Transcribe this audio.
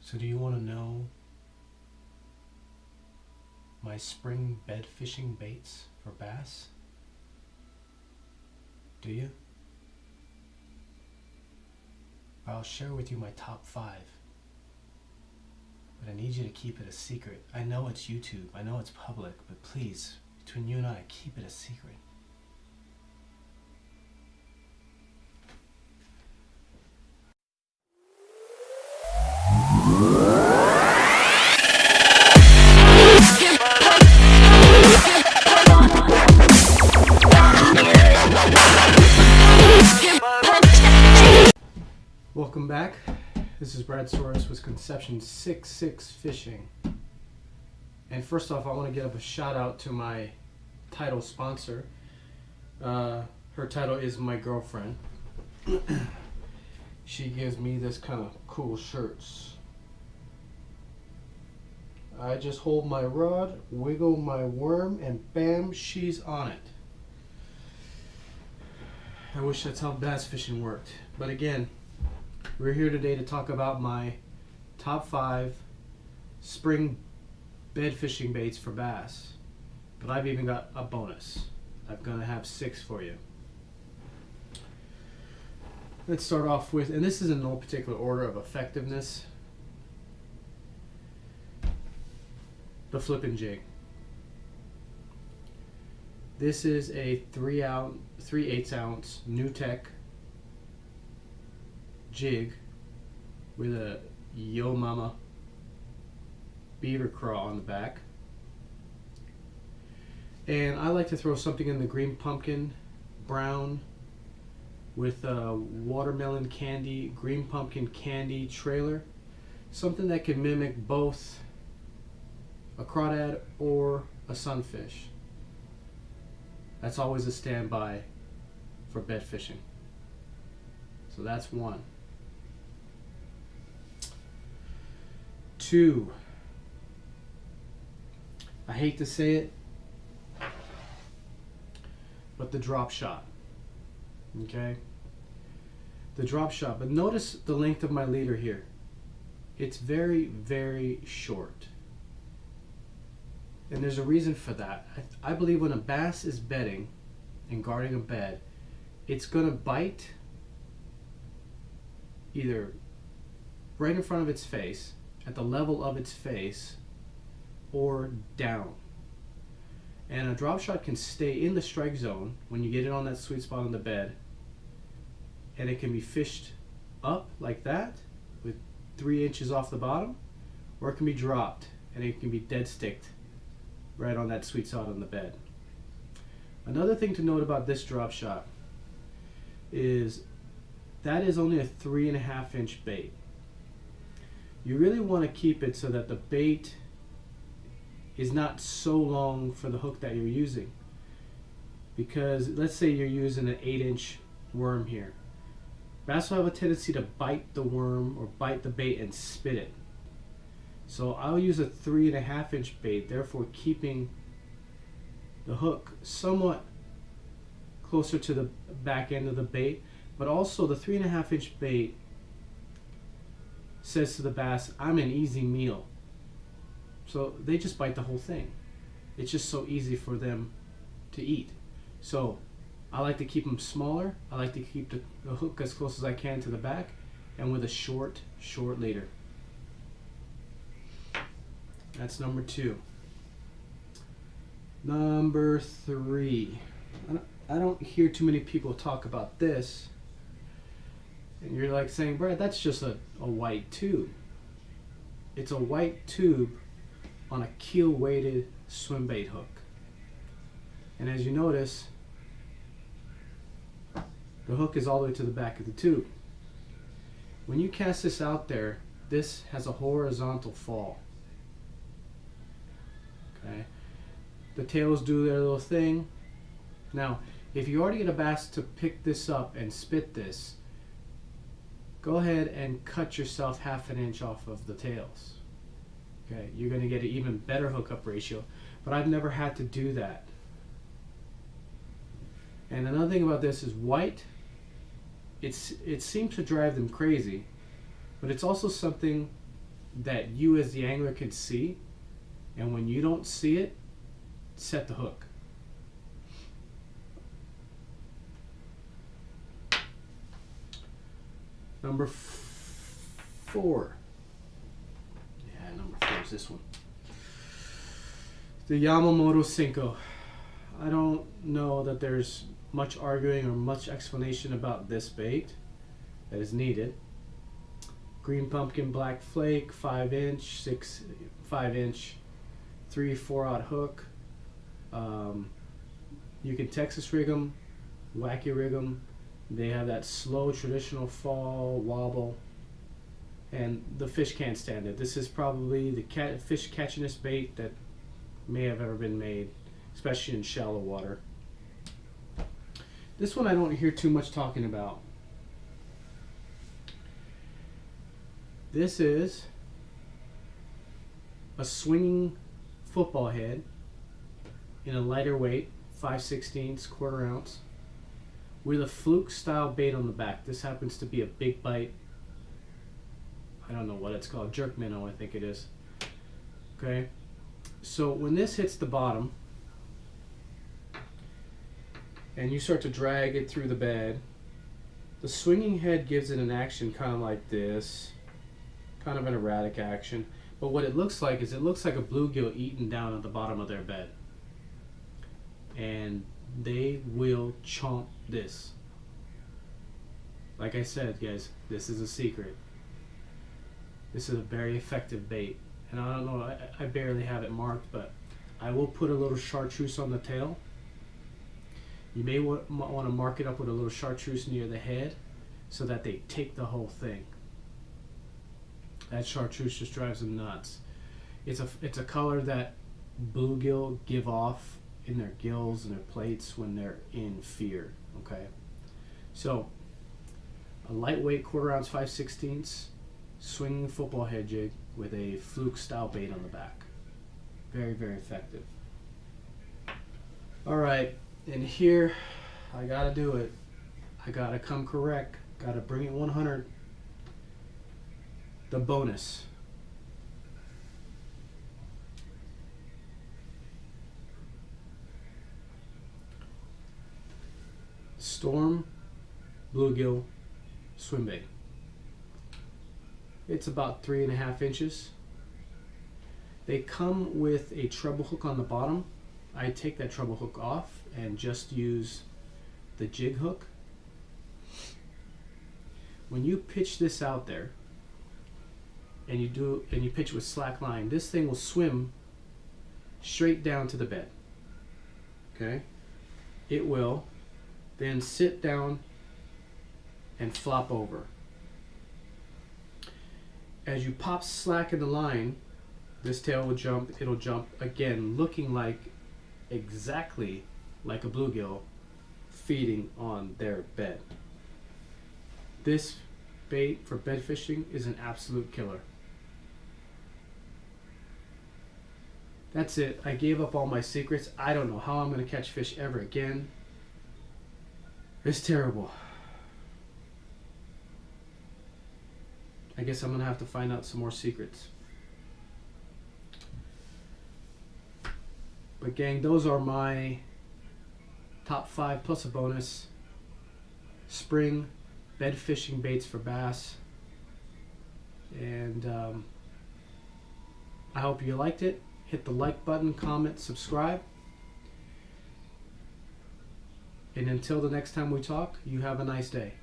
So do you want to know my spring bed fishing baits for bass? Do you? I'll share with you my top 5. But I need you to keep it a secret. I know it's YouTube, I know it's public, but please, between you and I, keep it a secret. Welcome back. This is Brad Soros with Conception 66 Fishing. And first off, I want to give a shout out to my title sponsor. Her title is my girlfriend. She gives me this kind of cool shirts. I just hold my rod, wiggle my worm, and bam, she's on it. I wish that's how bass fishing worked. But again, we're here today to talk about my top 5 spring bed fishing baits for bass. But I've even got a bonus. I'm going to have 6 for you. Let's start off with, and this is in no particular order of effectiveness, the Flippin Jake. This is a 3/8 ounce New Tech jig with a Yo Mama beaver craw on the back. And I like to throw something in the green pumpkin brown with a watermelon candy, green pumpkin candy trailer. Something that can mimic both a crawdad or a sunfish. That's always a standby for bed fishing. So that's 1. 2, I hate to say it, but the Dropshot. Okay? The Dropshot. But notice the length of my leader here. It's very, very short. And there's a reason for that. I believe when a bass is bedding and guarding a bed, it's going to bite either right in front of its face, at the level of its face, or down. And a drop shot can stay in the strike zone when you get it on that sweet spot on the bed, and it can be fished up like that with 3 inches off the bottom, or it can be dropped and it can be dead sticked right on that sweet spot on the bed. Another thing to note about this drop shot is that is only a 3.5 inch bait. You really want to keep it so that the bait is not so long for the hook that you're using. Because let's say you're using an 8-inch worm here. Bass will have a tendency to bite the worm or bite the bait and spit it. So I'll use a 3.5 inch bait, therefore keeping the hook somewhat closer to the back end of the bait. But also the 3.5 inch bait says to the bass, I'm an easy meal. So they just bite the whole thing. It's just so easy for them to eat. So I like to keep them smaller. I like to keep the hook as close as I can to the back, and with a short leader. That's number 2. Number 3. I don't hear too many people talk about this. And you're like saying, Brad, that's just a white tube. It's a white tube on a keel weighted swim bait hook. And as you notice, the hook is all the way to the back of the tube. When you cast this out there, this has a horizontal fall. Okay? The tails do their little thing. Now, if you already get a bass to pick this up and spit this, go ahead and cut yourself 1/2 inch off of the tails. Okay, you're going to get an even better hookup ratio, but I've never had to do that. And another thing about this is white, it seems to drive them crazy, but it's also something that you as the angler can see, and when you don't see it, set the hook. Number 4. Yeah, number 4 is this one. The Yamamoto Cinco. I don't know that there's much arguing or much explanation about this bait that is needed. Green pumpkin, black flake, 5-inch, 5-inch, 3/4-aught hook. You can Texas rig them, wacky rig them. They have that slow traditional fall wobble, and the fish can't stand it. This is probably the fish catchingest bait that may have ever been made, especially in shallow water. This one I don't hear too much talking about. This is a swinging football head in a lighter weight, 5/16, 1/4 ounce, with a fluke style bait on the back. This happens to be a big bite. I don't know what it's called, jerk minnow I think it is. Okay, so when this hits the bottom and you start to drag it through the bed, the swinging head gives it an action kind of like this, kind of an erratic action. But what it looks like is it looks like a bluegill eating down at the bottom of their bed. And they will chomp this. Like I said, guys, this is a secret. This is a very effective bait. And I don't know, I barely have it marked, but I will put a little chartreuse on the tail. You may want to mark it up with a little chartreuse near the head so that they take the whole thing. That chartreuse just drives them nuts. It's a color that bluegill give off in their gills and their plates when they're in fear. Okay, so a lightweight 1/4 ounce 5/16 swinging football head jig with a fluke style bait on the back. Very, very effective. All right, and here I gotta do it. I gotta come correct. Gotta bring it 100. The bonus. Storm bluegill swimbait. It's about 3.5 inches. They come with a treble hook on the bottom. I take that treble hook off and just use the jig hook. When you pitch this out there and you pitch with slack line, this thing will swim straight down to the bed. Okay? It will then sit down and flop over. As you pop slack in the line, this tail will jump, it'll jump again, looking like exactly like a bluegill feeding on their bed. This bait for bed fishing is an absolute killer. That's it. I gave up all my secrets. I don't know how I'm going to catch fish ever again. It's terrible. I guess I'm going to have to find out some more secrets. But gang, those are my top 5 plus a bonus spring bed fishing baits for bass. And I hope you liked it. Hit the like button, comment, subscribe. And until the next time we talk, you have a nice day.